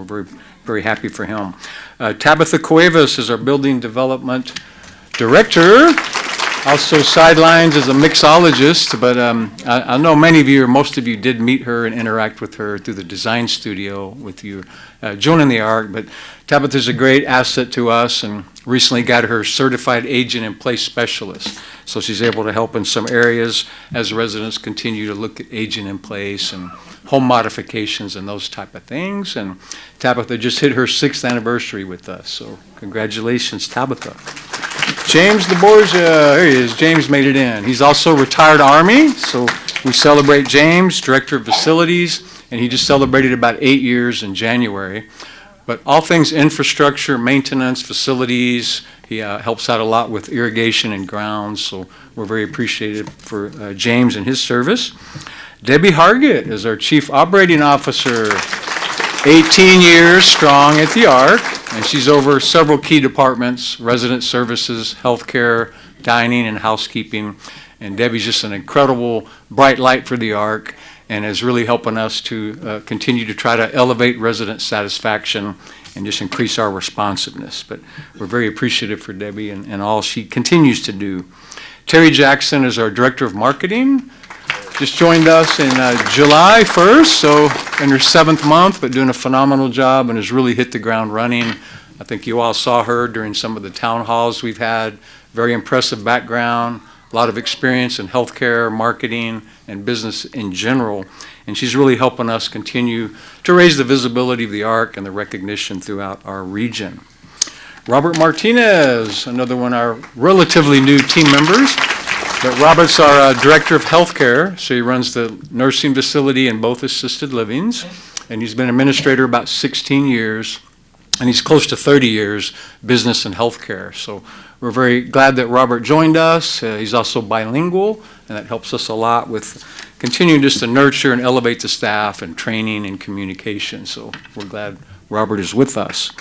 we're very happy for him. Tabitha Cuevas is our building development director. Also sidelines as a mixologist, but I know many of you, or most of you, did meet her and interact with her through the design studio with you joining the ARC. But Tabitha's a great asset to us and recently got her certified agent in place specialist. So she's able to help in some areas as residents continue to look at agent in place and home modifications and those type of things. And Tabitha just hit her 6th anniversary with us. So congratulations, Tabitha. James DeBorgia, there he is. James made it in. He's also retired Army, so we celebrate James, Director of Facilities, and he just celebrated about 8 years in January. But all things infrastructure, maintenance, facilities, he helps out a lot with irrigation and grounds, so we're very appreciative for James and his service. Debbie Hargett is our Chief Operating Officer, 18 years strong at the ARC, and she's over several key departments: resident services, healthcare, dining, and housekeeping. And Debbie's just an incredible bright light for the ARC and is really helping us to continue to try to elevate resident satisfaction and just increase our responsiveness. But we're very appreciative for Debbie and all she continues to do. Terry Jackson is our Director of Marketing. Just joined us in July 1st, so in her 7th month, but doing a phenomenal job and has really hit the ground running. I think you all saw her during some of the town halls we've had. Very impressive background, a lot of experience in healthcare, marketing, and business in general. And she's really helping us continue to raise the visibility of the ARC and the recognition throughout our region. Robert Martinez, another one of our relatively new team members. But Robert's our Director of Healthcare, so he runs the nursing facility and both assisted livings, and he's been administrator about 16 years, and he's close to 30 years business and healthcare. So we're very glad that Robert joined us. He's also bilingual, and that helps us a lot with continuing just to nurture and elevate the staff and training and communication. So we're glad Robert is with us.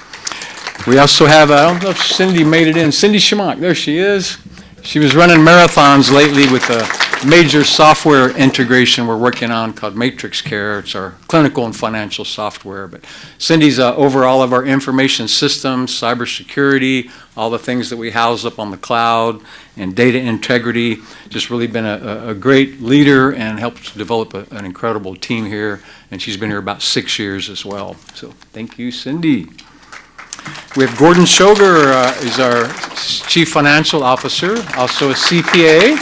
We also have, I don't know if Cindy made it in, Cindy Schmuck, there she is. She was running marathons lately with a major software integration we're working on called Matrix Care. It's our clinical and financial software. But Cindy's over all of our information systems, cybersecurity, all the things that we house up on the cloud, and data integrity. Just really been a great leader and helped develop an incredible team here. And she's been here about 6 years as well. So thank you, Cindy. We have Gordon Shoger, is our Chief Financial Officer, also a CPA.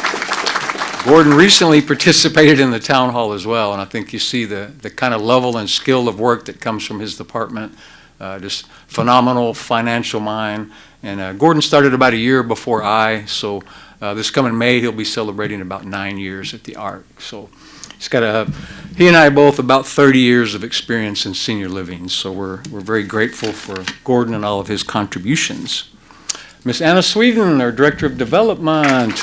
Gordon recently participated in the town hall as well, and I think you see the kind of level and skill of work that comes from his department. Just phenomenal financial mind. And Gordon started about a year before so this coming May he'll be celebrating about 9 years at the ARC. So he's got he and I both about 30 years of experience in senior living, so we're very grateful for Gordon and all of his contributions. Miss Anna Sweden, our Director of Development.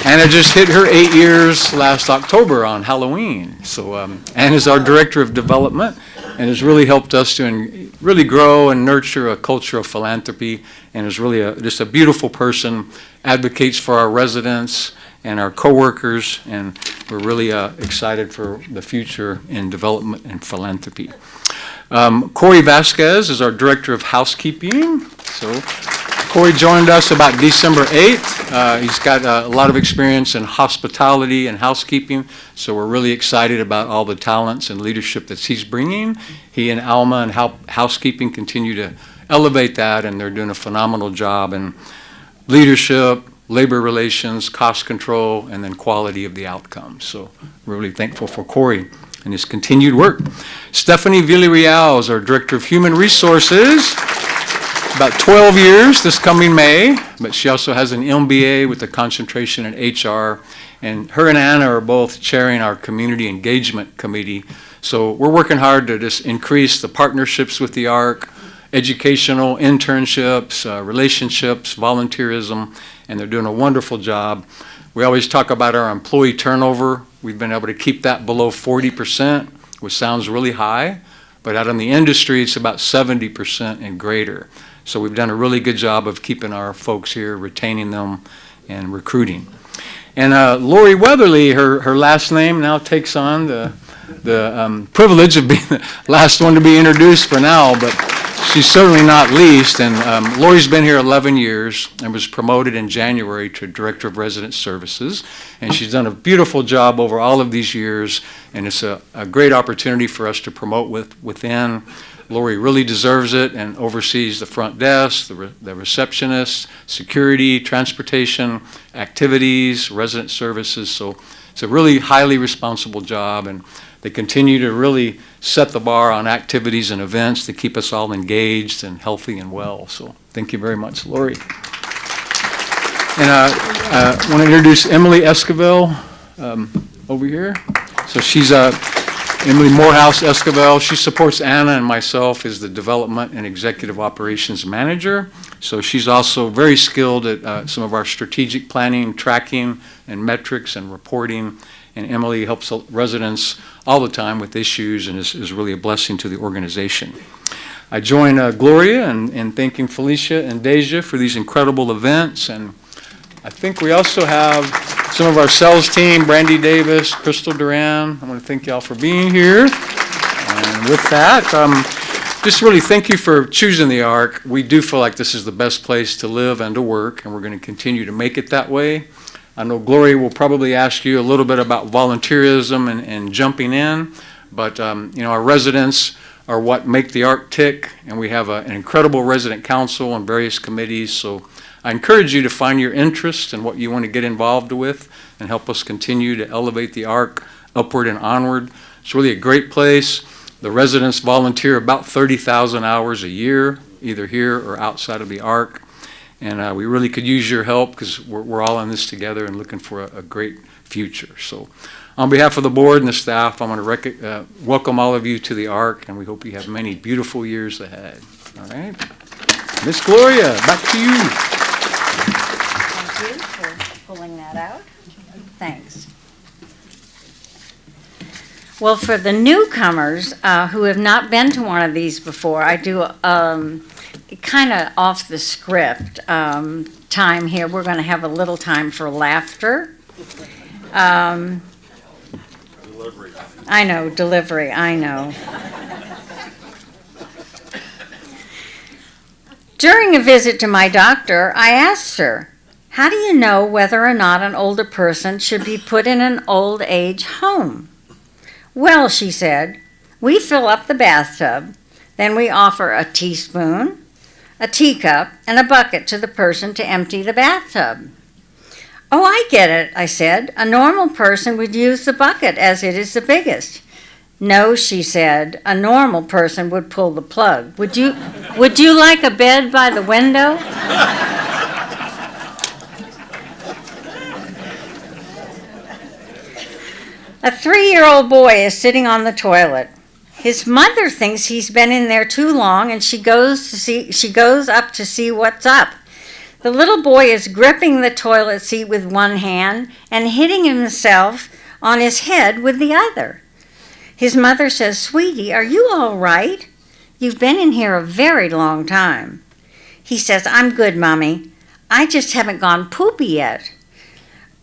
Anna just hit her 8 years last October on Halloween. So Anna's our Director of Development and has really helped us to really grow and nurture a culture of philanthropy, and is really just a beautiful person, advocates for our residents and our coworkers, and we're really excited for the future in development and philanthropy. Corey Vasquez is our Director of Housekeeping. So Corey joined us about December 8th. He's got a lot of experience in hospitality and housekeeping, so we're really excited about all the talents and leadership that he's bringing. He and Alma and housekeeping continue to elevate that, and they're doing a phenomenal job in leadership, labor relations, cost control, and then quality of the outcomes. So we're really thankful for Corey and his continued work. Stephanie Villarreal is our Director of Human Resources. About 12 years this coming May, but she also has an MBA with a concentration in HR, and her and Anna are both chairing our Community Engagement Committee. So we're working hard to just increase the partnerships with the ARC, educational internships, relationships, volunteerism, and they're doing a wonderful job. We always talk about our employee turnover. We've been able to keep that below 40%, which sounds really high, but out in the industry, it's about 70% and greater. So we've done a really good job of keeping our folks here, retaining them, and recruiting. And Lori Weatherly, her last name now takes on the privilege of being the last one to be introduced for now, but she's certainly not least. And Lori's been here 11 years and was promoted in January to Director of Resident Services. And she's done a beautiful job over all of these years, and it's a great opportunity for us to promote within. Lori really deserves it and oversees the front desk, the receptionist, security, transportation, activities, resident services. So it's a really highly responsible job, and they continue to really set the bar on activities and events to keep us all engaged and healthy and well. So thank you very much, Lori. And I want to introduce Emily Esquivel over here. So she's Emily Morehouse Esquivel. She supports Anna and myself as the Development and Executive Operations Manager. So she's also very skilled at some of our strategic planning, tracking, and metrics and reporting. And Emily helps residents all the time with issues and is really a blessing to the organization. I join Gloria in thanking Felicia and Deja for these incredible events. And I think we also have some of our sales team, Brandy Davis, Crystal Duran. I want to thank y'all for being here. And with that, just really thank you for choosing the ARC. We do feel like this is the best place to live and to work, and we're going to continue to make it that way. I know Gloria will probably ask you a little bit about volunteerism and jumping in, but our residents are what make the ARC tick, and we have an incredible resident council and various committees. So I encourage you to find your interest in what you want to get involved with and help us continue to elevate the ARC upward and onward. It's really a great place. The residents volunteer about 30,000 hours a year, either here or outside of the ARC. And we really could use your help because we're all in this together and looking for a great future. So on behalf of the board and the staff, I want to welcome all of you to the ARC, and we hope you have many beautiful years ahead. All right? Miss Gloria, back to you. Thank you for pulling that out. Thanks. Well, for the newcomers who have not been to one of these before, I do kind of off the script time here. We're going to have a little time for laughter. Delivery. I know, delivery, I know. During a visit to my doctor, I asked her, how do you know whether or not an older person should be put in an old age home? Well, she said, we fill up the bathtub, then we offer a teaspoon, a teacup, and a bucket to the person to empty the bathtub. Oh, I get it, I said. A normal person would use the bucket as it is the biggest. No, she said, a normal person would pull the plug. Would you like a bed by the window? A 3-year-old boy is sitting on the toilet. His mother thinks he's been in there too long, and she goes up to see what's up. The little boy is gripping the toilet seat with one hand and hitting himself on his head with the other. His mother says, "Sweetie, are you all right? You've been in here a very long time." He says, "I'm good, Mommy. I just haven't gone poopy yet."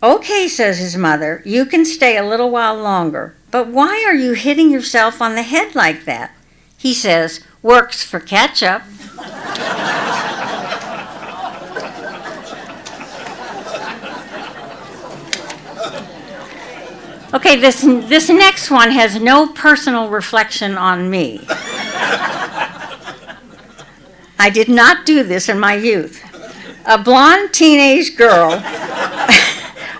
"Okay," says his mother, "you can stay a little while longer. But why are you hitting yourself on the head like that?" He says, "Works for ketchup." Okay, this next one has no personal reflection on me. I did not do this in my youth. A blonde teenage girl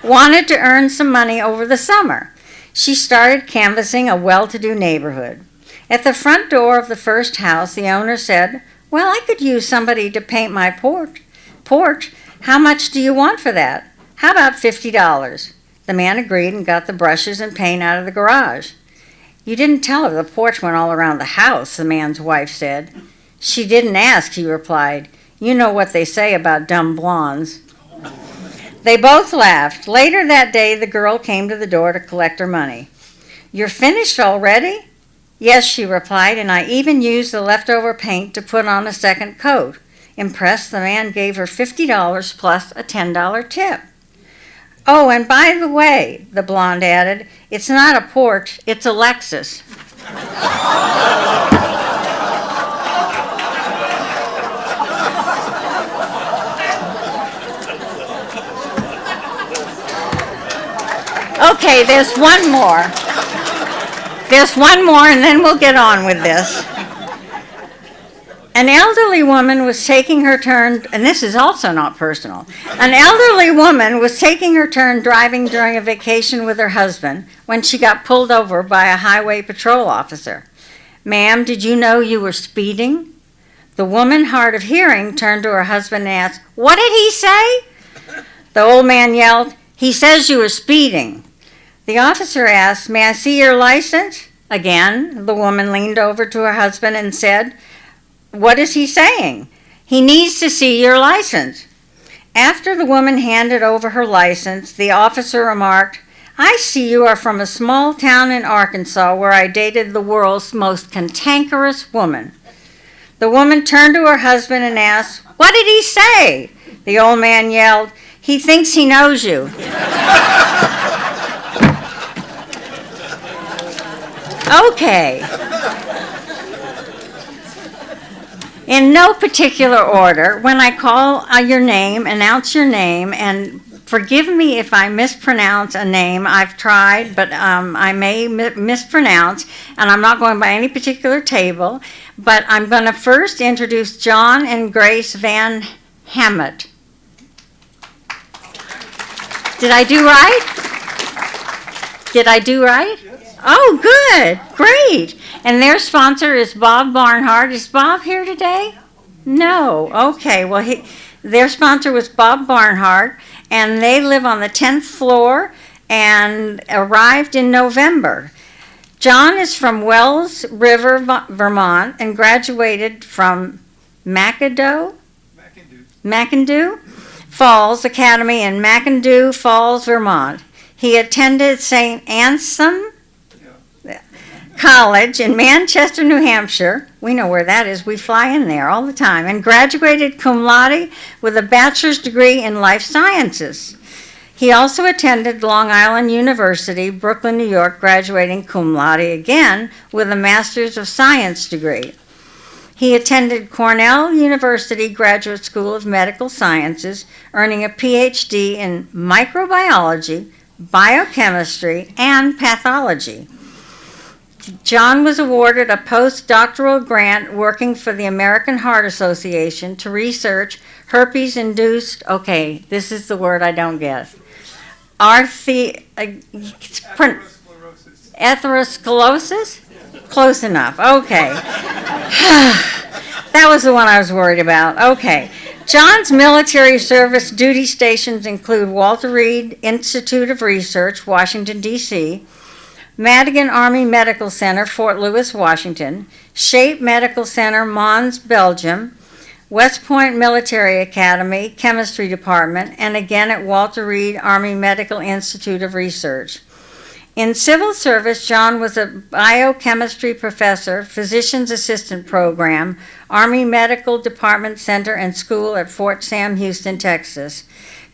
wanted to earn some money over the summer. She started canvassing a well-to-do neighborhood. At the front door of the first house, the owner said, "Well, I could use somebody to paint my porch. How much do you want for that?" "How about $50? The man agreed and got the brushes and paint out of the garage. "You didn't tell her the porch went all around the house," the man's wife said. "She didn't ask," he replied. "You know what they say about dumb blondes." They both laughed. Later that day, the girl came to the door to collect her money. "You're finished already?" "Yes," she replied, "and I even used the leftover paint to put on a second coat." Impressed, the man gave her $50 plus a $10 tip. Oh, and by the way, the blonde added, it's not a Porsche, it's a Lexus. Okay, there's one more. There's one more, and then we'll get on with this. An elderly woman was taking her turn, and this is also not personal. An elderly woman was taking her turn driving during a vacation with her husband when she got pulled over by a highway patrol officer. Ma'am, did you know you were speeding? The woman, hard of hearing, turned to her husband and asked, what did he say? The old man yelled, he says you were speeding. The officer asked, may I see your license? Again, the woman leaned over to her husband and said, what is he saying? He needs to see your license. After the woman handed over her license, the officer remarked, I see you are from a small town in Arkansas where I dated the world's most cantankerous woman. The woman turned to her husband and asked, what did he say? The old man yelled, he thinks he knows you. Okay. In no particular order, when I call your name, announce your name, and forgive me if I mispronounce a name. I've tried, but I may mispronounce, and I'm not going by any particular table, but I'm going to first introduce John and Grace Van Hammett. Did I do right? Did I do right? Oh, good. Great. And their sponsor is Bob Barnhart. Is Bob here today? No. Okay. Well, their sponsor was Bob Barnhart, and they live on the 10th floor and arrived in November. John is from Wells River, Vermont, and graduated from McAdoo Falls Academy in McAdoo Falls, Vermont. He attended St. Anselm College in Manchester, New Hampshire. We know where that is. We fly in there all the time. And graduated cum laude with a bachelor's degree in life sciences. He also attended Long Island University, Brooklyn, New York, graduating cum laude again with a master's of science degree. He attended Cornell University Graduate School of Medical Sciences, earning a PhD in microbiology, biochemistry, and pathology. John was awarded a postdoctoral grant working for the American Heart Association to research herpes-induced, okay, this is the word I don't get, atherosclerosis? Close enough, okay. That was the one I was worried about, okay. John's military service duty stations include Walter Reed Institute of Research, Washington, D.C., Madigan Army Medical Center, Fort Lewis, Washington, Shape Medical Center, Mons, Belgium, West Point Military Academy, Chemistry Department, and again at Walter Reed Army Medical Institute of Research. In civil service, John was a biochemistry professor, physician's assistant program, Army Medical Department Center and School at Fort Sam Houston, Texas.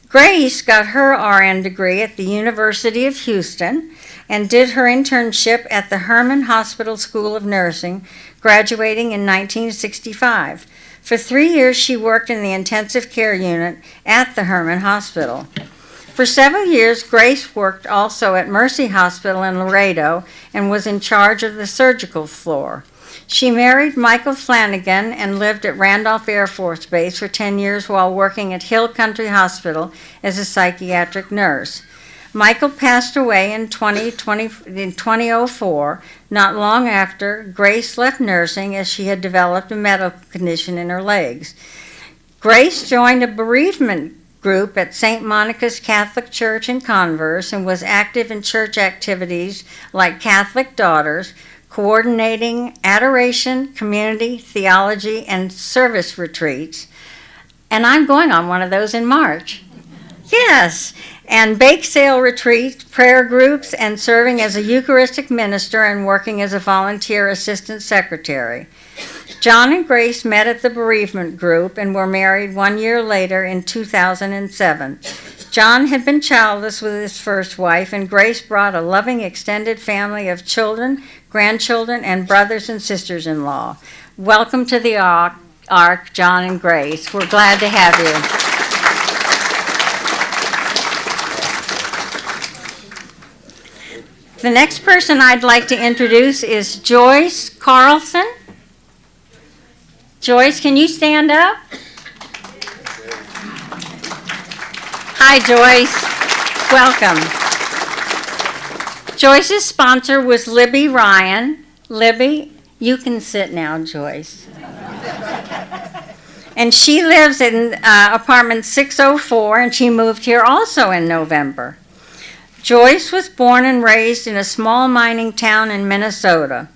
Grace got her RN degree at the University of Houston and did her internship at the Herman Hospital School of Nursing, graduating in 1965. For 3 years, she worked in the intensive care unit at the Herman Hospital. For several years, Grace worked also at Mercy Hospital in Laredo and was in charge of the surgical floor. She married Michael Flanagan and lived at Randolph Air Force Base for 10 years while working at Hill Country Hospital as a psychiatric nurse. Michael passed away in 2004, not long after Grace left nursing as she had developed a medical condition in her legs. Grace joined a bereavement group at St. Monica's Catholic Church in Converse and was active in church activities like Catholic Daughters, coordinating adoration, community, theology, and service retreats. And I'm going on one of those in March. Yes, and bake sale retreats, prayer groups, and serving as a Eucharistic minister and working as a volunteer assistant secretary. John and Grace met at the bereavement group and were married 1 year later in 2007. John had been childless with his first wife, and Grace brought a loving extended family of children, grandchildren, and brothers and sisters-in-law. Welcome to the Ark, John and Grace. We're glad to have you. The next person I'd like to introduce is Joyce Carlson. Joyce, can you stand up? Hi, Joyce. Welcome. Joyce's sponsor was Libby Ryan. Libby, you can sit now, Joyce. And she lives in apartment 604, and she moved here also in November. Joyce was born and raised in a small mining town in Minnesota.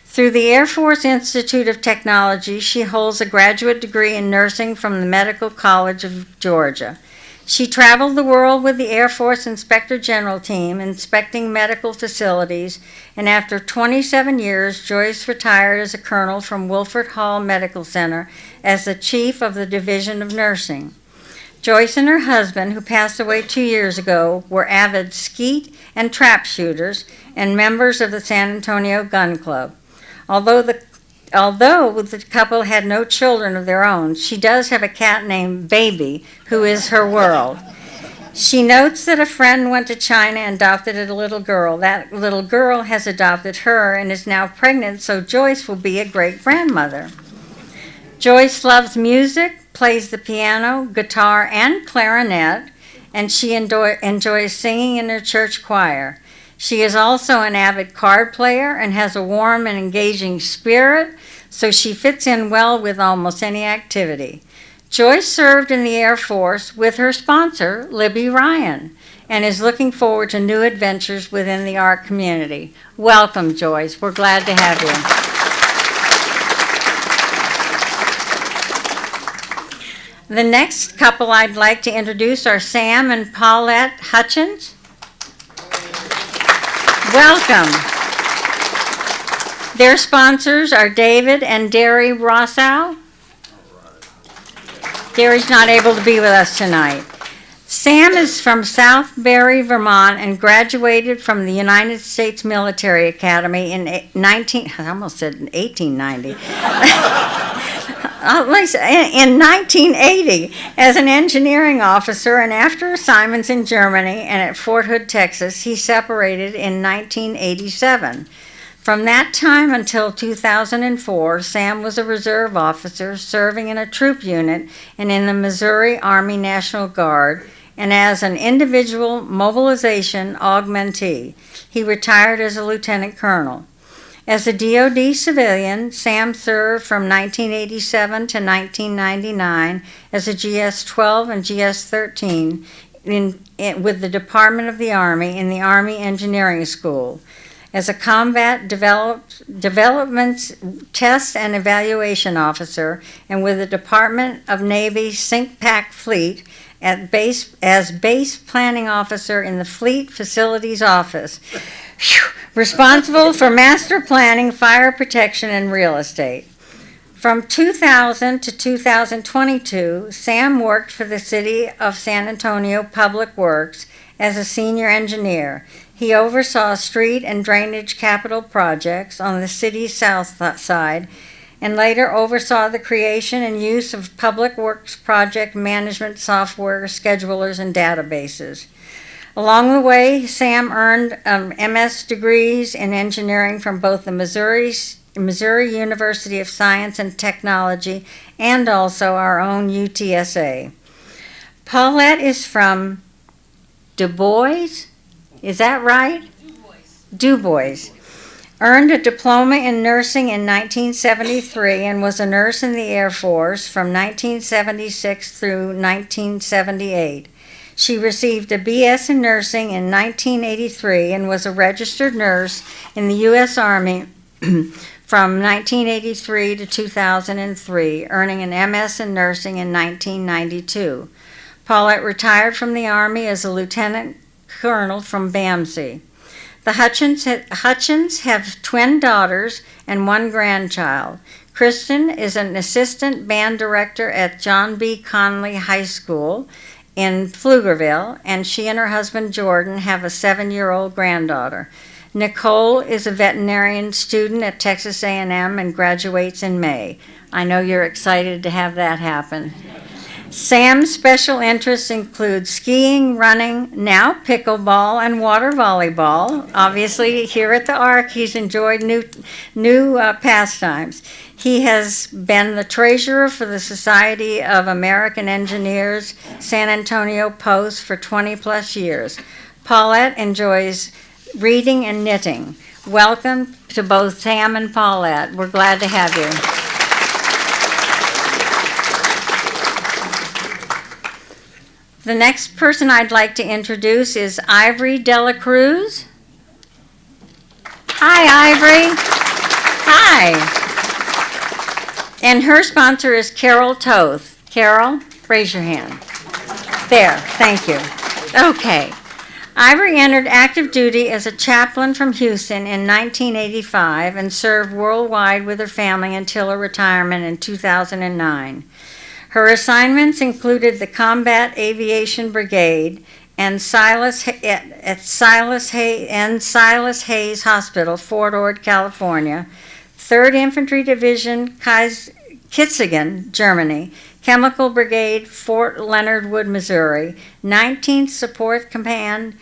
Through the Air Force Institute of Technology, she holds a graduate degree in nursing from the Medical College of Georgia. She traveled the world with the Air Force Inspector General team, inspecting medical facilities, and after 27 years, Joyce retired as a colonel from Wilford Hall Medical Center as the chief of the Division of Nursing. Joyce and her husband, who passed away 2 years ago, were avid skeet and trap shooters and members of the San Antonio Gun Club. Although the couple had no children of their own, she does have a cat named Baby, who is her world. She notes that a friend went to China and adopted a little girl. That little girl has adopted her and is now pregnant, so Joyce will be a great-grandmother. Joyce loves music, plays the piano, guitar, and clarinet, and she enjoys singing in her church choir. She is also an avid card player and has a warm and engaging spirit, so she fits in well with almost any activity. Joyce served in the Air Force with her sponsor, Libby Ryan, and is looking forward to new adventures within the art community. Welcome, Joyce. We're glad to have you. The next couple I'd like to introduce are Sam and Paulette Hutchins. Welcome. Their sponsors are David and Derry Rossow. Derry's not able to be with us tonight. Sam is from South Barry, Vermont, and graduated from the United States Military Academy in 1890. In 1980 as an engineering officer, and after assignments in Germany and at Fort Hood, Texas, he separated in 1987. From that time until 2004, Sam was a reserve officer serving in a troop unit and in the Missouri Army National Guard, and as an individual mobilization augmentee. He retired as a lieutenant colonel. As a DoD civilian, Sam served from 1987 to 1999 as a GS-12 and GS-13 with the Department of the Army in the Army Engineering School. As a combat development test and evaluation officer, and with the Department of Navy SINCPAC Fleet as base planning officer in the Fleet Facilities Office. Responsible for master planning, fire protection, and real estate. From 2000 to 2022, Sam worked for the City of San Antonio Public Works as a senior engineer. He oversaw street and drainage capital projects on the city's south side, and later oversaw the creation and use of public works project management software, schedulers, and databases. Along the way, Sam earned MS degrees in engineering from both the Missouri University of Science and Technology and also our own UTSA. Paulette is from Du Bois, is that right? Du Bois. Earned a diploma in nursing in 1973 and was a nurse in the Air Force from 1976 through 1978. She received a BS in nursing in 1983 and was a registered nurse in the U.S. Army from 1983 to 2003, earning an MS in nursing in 1992. Paulette retired from the Army as a lieutenant colonel from BAMC. The Hutchins have twin daughters and one grandchild. Kristen is an assistant band director at John B. Conley High School, in Pflugerville, and she and her husband Jordan have a 7-year-old granddaughter. Nicole is a veterinarian student at Texas A&M and graduates in May. I know you're excited to have that happen. Sam's special interests include skiing, running, now pickleball, and water volleyball. Obviously, here at the Ark, he's enjoyed new pastimes. He has been the treasurer for the Society of American Engineers San Antonio Post for 20-plus years. Paulette enjoys reading and knitting. Welcome to both Sam and Paulette. We're glad to have you. The next person I'd like to introduce is Ivory Dela Cruz. Hi, Ivory. Hi. And her sponsor is Carol Toth. Carol, raise your hand. There, thank you. Okay. Ivory entered active duty as a chaplain from Houston in 1985 and served worldwide with her family until her retirement in 2009. Her assignments included the Combat Aviation Brigade and Silas Hayes Hospital, Fort Ord, California, 3rd Infantry Division, Kitzingen, Germany, Chemical Brigade, Fort Leonard Wood, Missouri, 19th Support Command,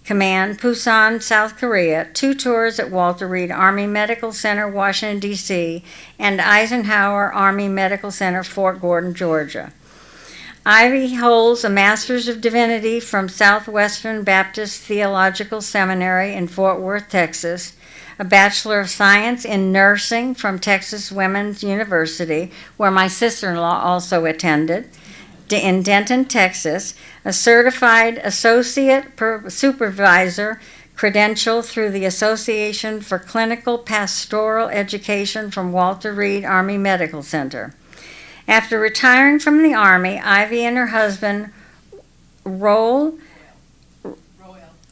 Busan, South Korea, 2 tours at Walter Reed Army Medical Center, Washington, D.C., and Eisenhower Army Medical Center, Fort Gordon, Georgia. Ivy holds a Master's of Divinity from Southwestern Baptist Theological Seminary in Fort Worth, Texas, a Bachelor of Science in Nursing from Texas Women's University, where my sister-in-law also attended, in Denton, Texas, a certified associate supervisor credential through the Association for Clinical Pastoral Education from Walter Reed Army Medical Center. After retiring from the Army, Ivy and her husband, Royal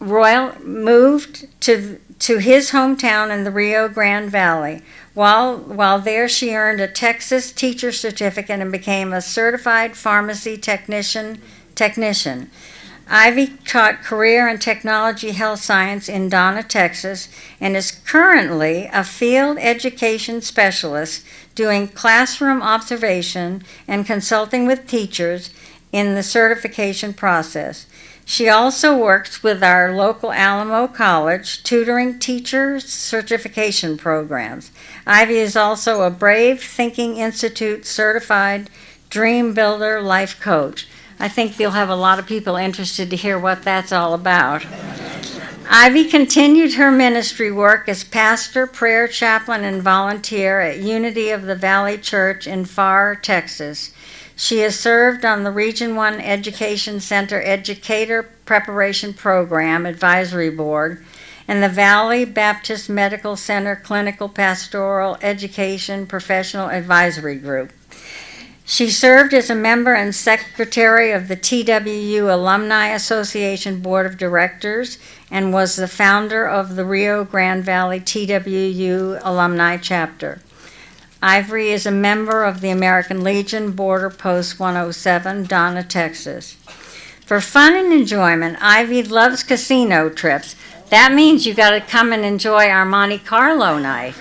moved to his hometown in the Rio Grande Valley. While there, she earned a Texas teacher certificate and became a certified pharmacy technician. Ivy taught career and technology health science in Donna, Texas, and is currently a field education specialist doing classroom observation and consulting with teachers in the certification process. She also works with our local Alamo College, tutoring teacher certification programs. Ivy is also a Brave Thinking Institute certified Dream Builder life coach. I think you'll have a lot of people interested to hear what that's all about. Ivy continued her ministry work as pastor, prayer chaplain, and volunteer at Unity of the Valley Church in Pharr, Texas. She has served on the Region 1 Education Center Educator Preparation Program Advisory Board and the Valley Baptist Medical Center Clinical Pastoral Education Professional Advisory Group. She served as a member and secretary of the TWU Alumni Association Board of Directors and was the founder of the Rio Grande Valley TWU Alumni Chapter. Ivory is a member of the American Legion Border Post 107, Donna, Texas. For fun and enjoyment, Ivy loves casino trips. That means you got to come and enjoy our Monte Carlo night,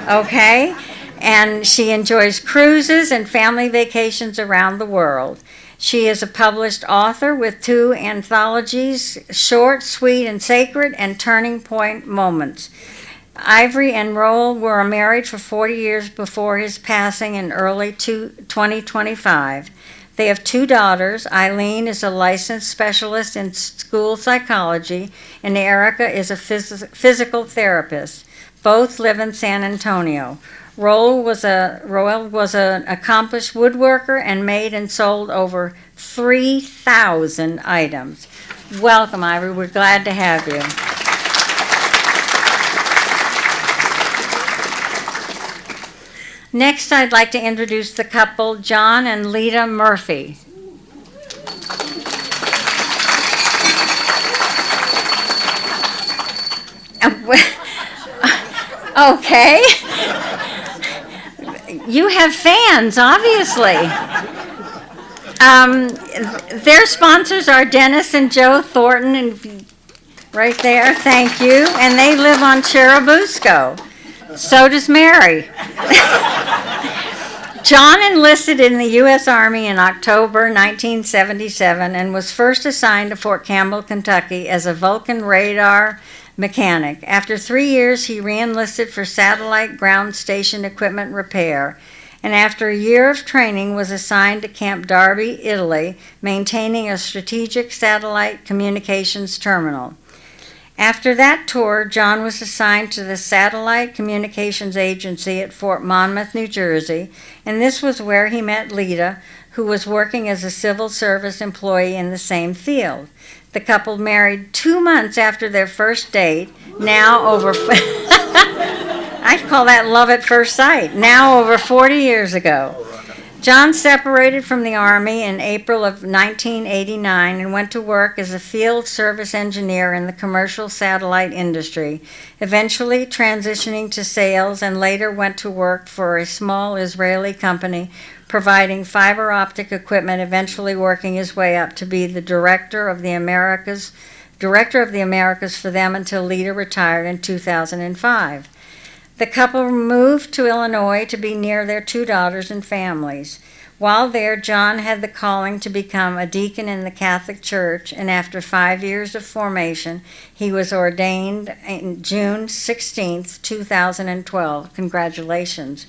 okay? And she enjoys cruises and family vacations around the world. She is a published author with 2 anthologies, Short, Sweet, and Sacred, and Turning Point Moments. Ivory and Roel were married for 40 years before his passing in early 2025. They have 2 daughters. Eileen is a licensed specialist in school psychology, and Erica is a physical therapist. Both live in San Antonio. Roel was an accomplished woodworker and made and sold over 3,000 items. Welcome, Ivory. We're glad to have you. Next, I'd like to introduce the couple, John and Lita Murphy. Okay. You have fans, obviously. Their sponsors are Dennis and Joe Thornton, and right there, thank you. And they live on Cherubusco. So does Mary. John enlisted in the U.S. Army in October 1977 and was first assigned to Fort Campbell, Kentucky as a Vulcan radar mechanic. After 3 years, he re-enlisted for satellite ground station equipment repair, and after a year of training was assigned to Camp Darby, Italy, maintaining a strategic satellite communications terminal. After that tour, John was assigned to the Satellite Communications Agency at Fort Monmouth, New Jersey, and this was where he met Lita, who was working as a civil service employee in the same field. The couple married 2 months after their first date, now over, I call that love at first sight, now over 40 years ago. John separated from the Army in April of 1989 and went to work as a field service engineer in the commercial satellite industry, eventually transitioning to sales, and later went to work for a small Israeli company providing fiber optic equipment, eventually working his way up to be the director of the Americas for them until Lita retired in 2005. The couple moved to Illinois to be near their 2 daughters and families. While there, John had the calling to become a deacon in the Catholic Church, and after 5 years of formation, he was ordained on June 16, 2012. Congratulations.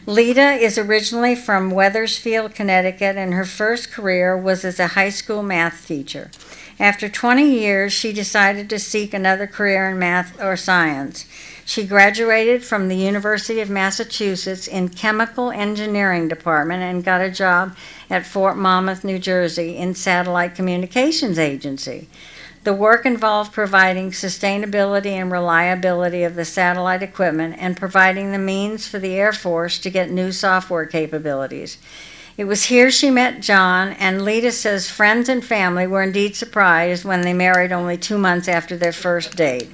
Lita is originally from Wethersfield, Connecticut, and her first career was as a high school math teacher. After 20 years, she decided to seek another career in math or science. She graduated from the University of Massachusetts in Chemical Engineering Department and got a job at Fort Monmouth, New Jersey in Satellite Communications Agency. The work involved providing sustainability and reliability of the satellite equipment and providing the means for the Air Force to get new software capabilities. It was here she met John, and Lita says friends and family were indeed surprised when they married only 2 months after their first date.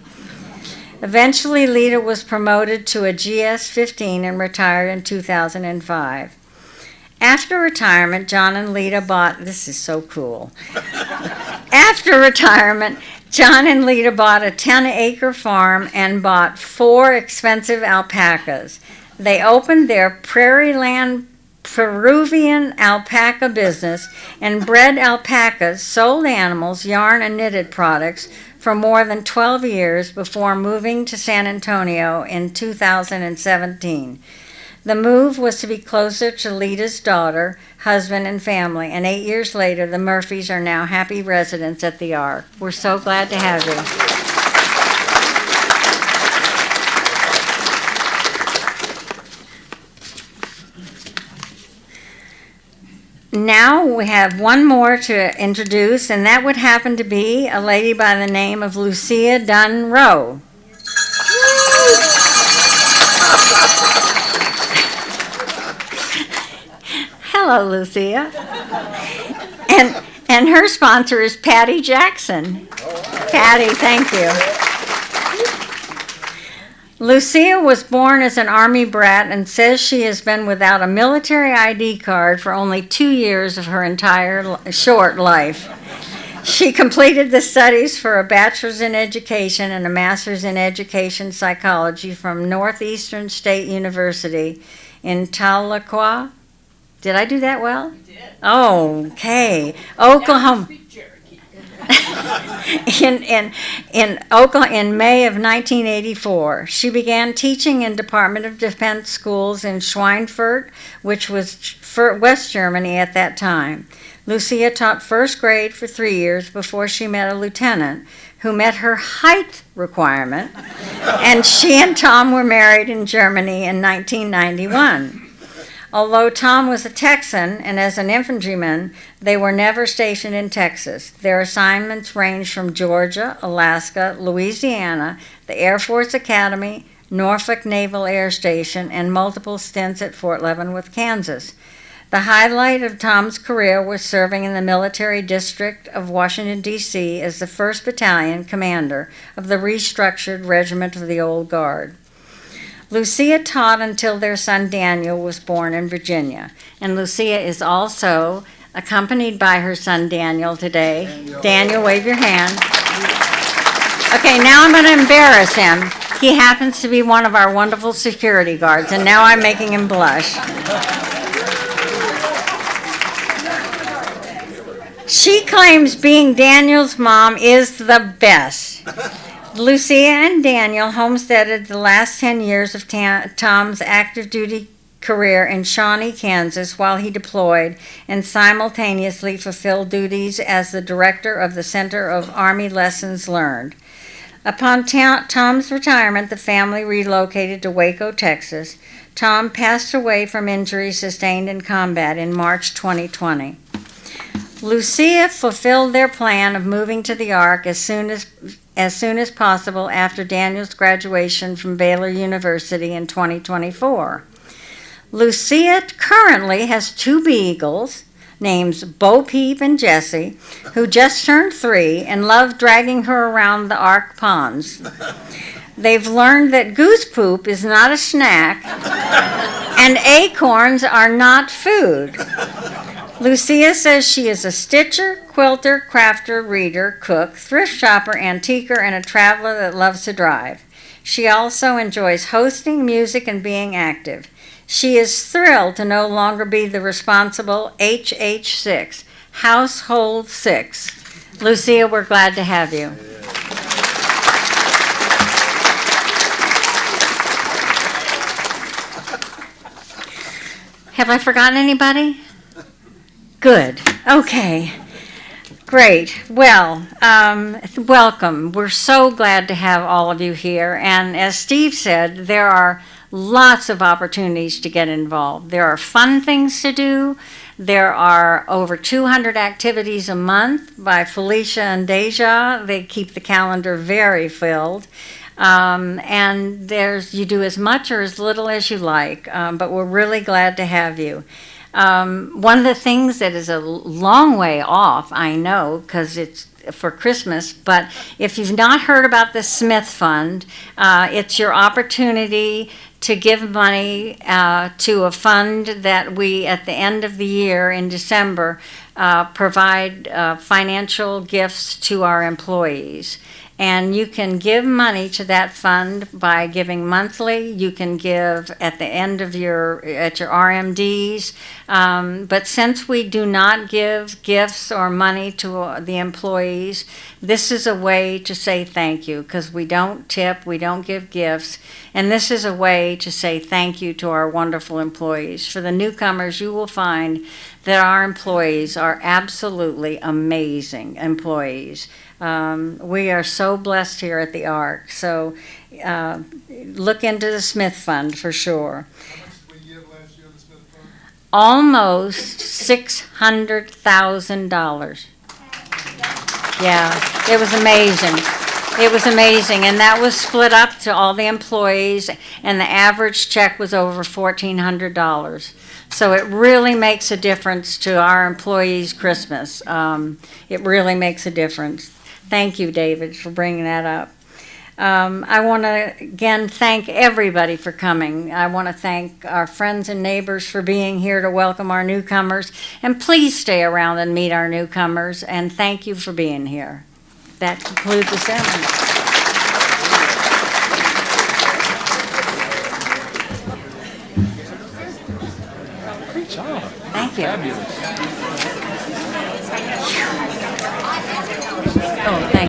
Eventually, Lita was promoted to a GS-15 and retired in 2005. After retirement, John and Lita bought, this is so cool. After retirement, John and Lita bought a 10-acre farm and bought 4 expensive alpacas. They opened their Prairieland Peruvian alpaca business and bred alpacas, sold animals, yarn, and knitted products for more than 12 years before moving to San Antonio in 2017. The move was to be closer to Lita's daughter, husband, and family, and 8 years later, the Murphys are now happy residents at the Ark. We're so glad to have you. Now we have one more to introduce, and that would happen to be a lady by the name of Lucia Dunn Rowe. Hello, Lucia. And her sponsor is Patty Jackson. Patty, thank you. Lucia was born as an Army brat and says she has been without a military ID card for only 2 years of her entire short life. She completed the studies for a bachelor's in education and a master's in education psychology from Northeastern State University in Tahlequah. Did I do that well? You did. Oh, okay. Oklahoma. In May of 1984. She began teaching in Department of Defense schools in Schweinfurt, which was West Germany at that time. Lucia taught first grade for 3 years before she met a lieutenant who met her height requirement, and she and Tom were married in Germany in 1991. Although Tom was a Texan and as an infantryman, they were never stationed in Texas. Their assignments ranged from Georgia, Alaska, Louisiana, the Air Force Academy, Norfolk Naval Air Station, and multiple stints at Fort Leavenworth, Kansas. The highlight of Tom's career was serving in the Military District of Washington, D.C. as the 1st Battalion commander of the restructured Regiment of the Old Guard. Lucia taught until their son Daniel was born in Virginia, and Lucia is also accompanied by her son Daniel today. Daniel, wave your hand. Okay, now I'm going to embarrass him. He happens to be one of our wonderful security guards, and now I'm making him blush. She claims being Daniel's mom is the best. Lucia and Daniel homesteaded the last 10 years of Tom's active duty career in Shawnee, Kansas, while he deployed and simultaneously fulfilled duties as the director of the Center of Army Lessons Learned. Upon Tom's retirement, the family relocated to Waco, Texas. Tom passed away from injuries sustained in combat in March 2020. Lucia fulfilled their plan of moving to the Ark as soon as possible after Daniel's graduation from Baylor University in 2024. Lucia currently has 2 beagles, names Bo Peep and Jessie, who just turned 3 and love dragging her around the Ark ponds. They've learned that goose poop is not a snack and acorns are not food. Lucia says she is a stitcher, quilter, crafter, reader, cook, thrift shopper, antiquer, and a traveler that loves to drive. She also enjoys hosting, music, and being active. She is thrilled to no longer be the responsible HH6, Household 6. Lucia, we're glad to have you. Have I forgotten anybody? Good. Okay. Great. Well, welcome. We're so glad to have all of you here. And as Steve said, there are lots of opportunities to get involved. There are fun things to do. There are over 200 activities a month by Felicia and Deja. They keep the calendar very filled. And you do as much or as little as you like, but we're really glad to have you. One of the things that is a long way off, I know, because it's for Christmas, but if you've not heard about the Smith Fund, it's your opportunity to give money to a fund that we, at the end of the year in December, provide financial gifts to our employees. And you can give money to that fund by giving monthly. You can give at the end of your RMDs. But since we do not give gifts or money to the employees, this is a way to say thank you, because we don't tip, we don't give gifts. And this is a way to say thank you to our wonderful employees. For the newcomers, you will find that our employees are absolutely amazing employees. We are so blessed here at the Ark. So look into the Smith Fund for sure. How much did we give last year to the Smith Fund? Almost $600,000. Yeah, it was amazing. It was amazing, and that was split up to all the employees, and the average check was over $1,400. So it really makes a difference to our employees' Christmas. It really makes a difference. Thank you, David, for bringing that up. I want to, again, thank everybody for coming. I want to thank our friends and neighbors for being here to welcome our newcomers. And please stay around and meet our newcomers. And thank you for being here. That concludes the ceremony. Great job. Thank you. Fabulous. Oh, thank you.